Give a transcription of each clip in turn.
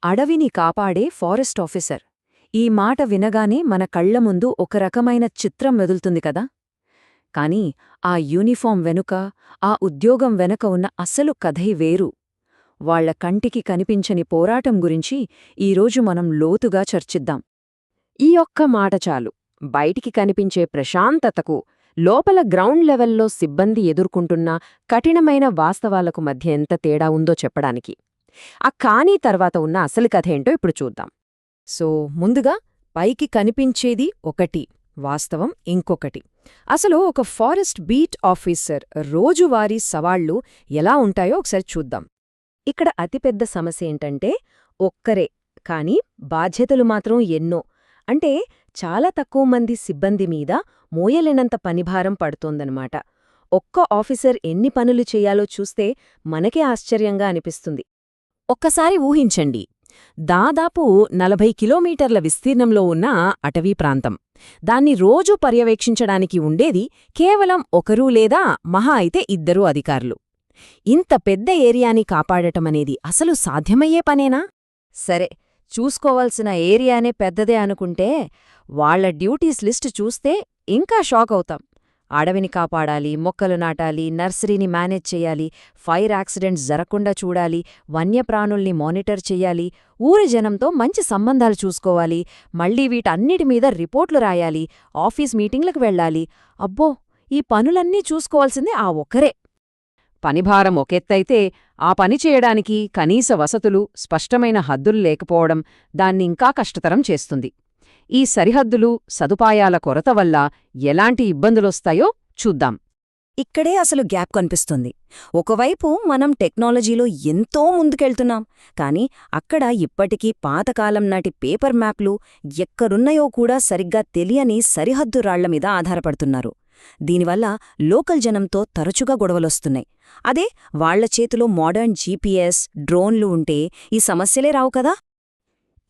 అడవిని కాపాడే forest officer. ఈ మాట వినగానే మన కళ్ల ముందు ఒక రకమైన చిత్రం మెదులుతుంది కదా. కాని ఆ యూనిఫాం వెనుక, ఆ ఉద్యోగం వెనక ఉన్న అసలు కథే వేరు. వాళ్ల కంటికి కనిపించని పోరాటం గురించి ఈరోజు మనం లోతుగా చర్చిద్దాం. ఈ ఒక్క మాట చాలు బయటికి కనిపించే ప్రశాంతతకు, లోపల గ్రౌండ్ లెవెల్లో సిబ్బంది ఎదుర్కొంటున్న కఠినమైన వాస్తవాలకు మధ్య ఎంత తేడా ఉందో చెప్పడానికి. ఆ కానీ తర్వాత ఉన్న అసలు కథేంటో ఇప్పుడు చూద్దాం. సో ముందుగా పైకి కనిపించేది ఒకటి, వాస్తవం ఇంకొకటి. అసలు ఒక ఫారెస్ట్ బీట్ ఆఫీసర్ రోజువారీ సవాళ్లు ఎలా ఉంటాయో ఒకసారి చూద్దాం. ఇక్కడ అతిపెద్ద సమస్య ఏంటంటే ఒక్కరే, కాని బాధ్యతలు మాత్రం ఎన్నో. అంటే చాలా తక్కువ మంది సిబ్బంది మీద మోయలేనంత పనిభారం పడుతోందన్నమాట. ఒక్క ఆఫీసర్ ఎన్ని పనులు చెయ్యాలో చూస్తే మనకే ఆశ్చర్యంగా అనిపిస్తుంది. ఒక్కసారి ఊహించండి, దాదాపు 40 కిలోమీటర్ల విస్తీర్ణంలో ఉన్న అటవీ ప్రాంతం. దాన్ని రోజూ పర్యవేక్షించడానికి ఉండేది కేవలం ఒకరు లేదా మహా అయితే 2 అధికారులు. ఇంత పెద్ద ఏరియాని కాపాడటమనేది అసలు సాధ్యమయ్యే పనేనా? సరే, చూసుకోవాల్సిన ఏరియానే పెద్దదే అనుకుంటే వాళ్ల డ్యూటీస్ లిస్టు చూస్తే ఇంకా షాక్ అవుతాం. అడవిని కాపాడాలి, మొక్కలు నాటాలి, నర్సరీని మేనేజ్ చెయ్యాలి, ఫైర్ యాక్సిడెంట్స్ జరగకుండా చూడాలి, వన్యప్రాణుల్ని మానిటర్ చెయ్యాలి, ఊరి జనంతో మంచి సంబంధాలు చూసుకోవాలి, మళ్లీ వీటన్నిటిమీద రిపోర్ట్లు రాయాలి, ఆఫీస్ మీటింగ్లకు వెళ్లాలి. అబ్బో, ఈ పనులన్నీ చూసుకోవాల్సిందే ఆ ఒక్కరే. పనిభారం ఒకెత్తైతే ఆ పని చేయడానికి కనీస వసతులు, స్పష్టమైన హద్దులు లేకపోవడం దాన్నింకా కష్టతరం చేస్తుంది. ఈ సరిహద్దులు, సదుపాయాల కొరత వల్ల ఎలాంటి ఇబ్బందులొస్తాయో చూద్దాం. ఇక్కడే అసలు గ్యాప్ కనిపిస్తుంది. ఒకవైపు మనం టెక్నాలజీలో ఎంతో ముందుకెళ్తున్నాం, కాని అక్కడ ఇప్పటికీ పాతకాలం నాటి పేపర్ మ్యాప్లు ఎక్కడున్నాయో కూడా సరిగ్గా తెలియని సరిహద్దు రాళ్లమీద ఆధారపడుతున్నారు. దీనివల్ల లోకల్ జనంతో తరచుగా గొడవలొస్తున్నాయి. అదే వాళ్ల చేతిలో మోడర్న్ జీపీఎస్, డ్రోన్లు ఉంటే ఈ సమస్యలే రావు కదా.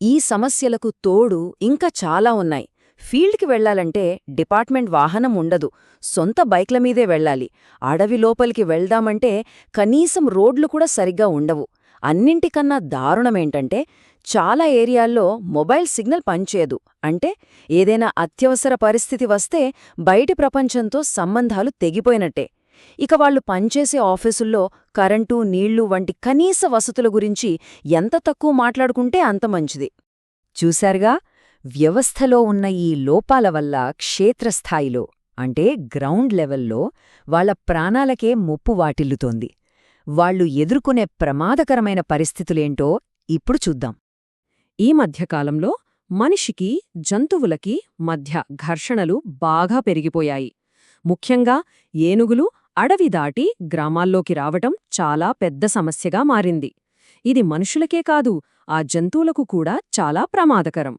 ఈ సమస్యలకు తోడు ఇంకా చాలా ఉన్నాయి. ఫీల్డ్కి వెళ్లాలంటే డిపార్ట్మెంట్ వాహనం ఉండదు, సొంత బైక్లమీదే వెళ్లాలి. అడవి లోపలికి వెళ్దామంటే కనీసం రోడ్లు కూడా సరిగ్గా ఉండవు. అన్నింటికన్నా దారుణమేంటంటే చాలా ఏరియాల్లో మొబైల్ సిగ్నల్ పనిచేయదు. అంటే ఏదైనా అత్యవసర పరిస్థితి వస్తే బయటి ప్రపంచంతో సంబంధాలు తెగిపోయినట్టే. ఇక వాళ్లు పనిచేసే ఆఫీసుల్లో కరెంటు, నీళ్లు వంటి కనీస వసతుల గురించి ఎంత తక్కువ మాట్లాడుకుంటే అంత మంచిది. చూశారుగా, వ్యవస్థలో ఉన్న ఈ లోపాల వల్ల క్షేత్రస్థాయిలో అంటే గ్రౌండ్ లెవెల్లో వాళ్ల ప్రాణాలకే ముప్పు వాటిల్లుతోంది. వాళ్లు ఎదుర్కొనే ప్రమాదకరమైన పరిస్థితులేంటో ఇప్పుడు చూద్దాం. ఈ మధ్యకాలంలో మనిషికి, జంతువులకి మధ్య ఘర్షణలు బాగా పెరిగిపోయాయి. ముఖ్యంగా ఏనుగులు అడవి దాటి గ్రామాల్లోకి రావటం చాలా పెద్ద సమస్యగా మారింది. ఇది మనుషులకే కాదు, ఆ జంతువులకు కూడా చాలా ప్రమాదకరం.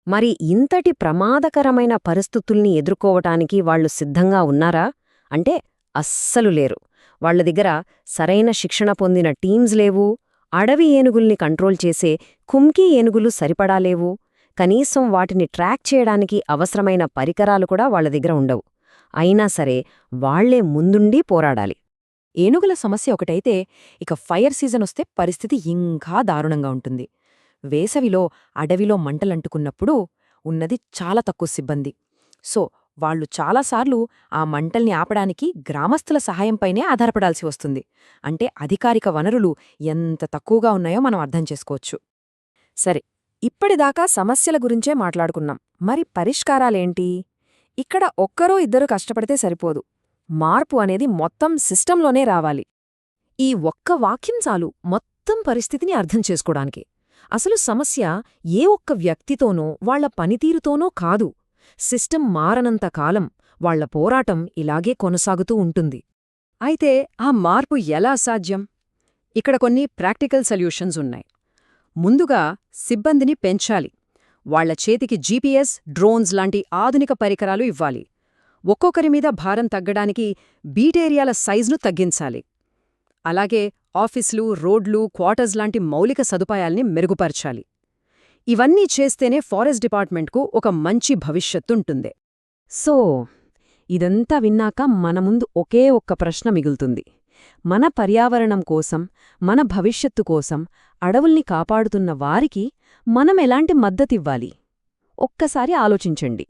మరి ఇంతటి ప్రమాదకరమైన పరిస్థితుల్ని ఎదుర్కోవటానికి వాళ్లు సిద్ధంగా ఉన్నారా అంటే అస్సలు లేరు. వాళ్ల దగ్గర సరైన శిక్షణ పొందిన టీమ్స్ లేవు, అడవి ఏనుగుల్ని కంట్రోల్ చేసే కుంకీ ఏనుగులు సరిపడాలేవు, కనీసం వాటిని ట్రాక్ చేయడానికి అవసరమైన పరికరాలు కూడా వాళ్ల దగ్గర ఉండవు. అయినా సరే వాళ్లే ముందుండి పోరాడాలి. ఏనుగుల సమస్య ఒకటైతే ఇక ఫైర్ సీజనొస్తే పరిస్థితి ఇంకా దారుణంగా ఉంటుంది. వేసవిలో అడవిలో మంటలంటుకున్నప్పుడు ఉన్నది చాలా తక్కువ సిబ్బంది. సో వాళ్లు చాలాసార్లు ఆ మంటల్ని ఆపడానికి గ్రామస్తుల సహాయంపైనే ఆధారపడాల్సి వస్తుంది. అంటే అధికారిక వనరులు ఎంత తక్కువగా ఉన్నాయో మనం అర్థం చేసుకోవచ్చు. సరే, ఇప్పటిదాకా సమస్యల గురించే మాట్లాడుకున్నాం. మరి పరిష్కారాలేంటి? ఇక్కడ ఒక్కరో ఇద్దరు కష్టపడితే సరిపోదు. మార్పు అనేది మొత్తం సిస్టంలోనే రావాలి. ఈ ఒక్క వాక్యం చాలు మొత్తం పరిస్థితిని అర్థం చేసుకోడానికి. అసలు సమస్య ఏ ఒక్క వ్యక్తితోనో వాళ్ల పనితీరుతోనో కాదు. సిస్టం మారనంత కాలం వాళ్ల పోరాటం ఇలాగే కొనసాగుతూ ఉంటుంది. అయితే ఆ మార్పు ఎలా సాధ్యం? ఇక్కడ కొన్ని ప్రాక్టికల్ సొల్యూషన్స్ ఉన్నాయి. ముందుగా సిబ్బందిని పెంచాలి. వాళ్ల చేతికి జీపీఎస్, డ్రోన్స్ లాంటి ఆధునిక పరికరాలు ఇవ్వాలి. ఒక్కొక్కరి మీద భారం తగ్గడానికి బీటేరియాల సైజును తగ్గించాలి. అలాగే ఆఫీసులు, రోడ్లు, క్వార్టర్స్ లాంటి మౌలిక సదుపాయాల్ని మెరుగుపరచాలి. ఇవన్నీ చేస్తేనే ఫారెస్ట్ డిపార్ట్మెంట్కు ఒక మంచి భవిష్యత్తుంటుంది. సో ఇదంతా విన్నాక మన ముందు ఒకే ఒక్క ప్రశ్న మిగులుతుంది. మన పర్యావరణం కోసం, మన భవిష్యత్తు కోసం అడవుల్ని కాపాడుతున్న వారికి మనమెలాంటి మద్దతివ్వాలి? ఒక్కసారి ఆలోచించండి.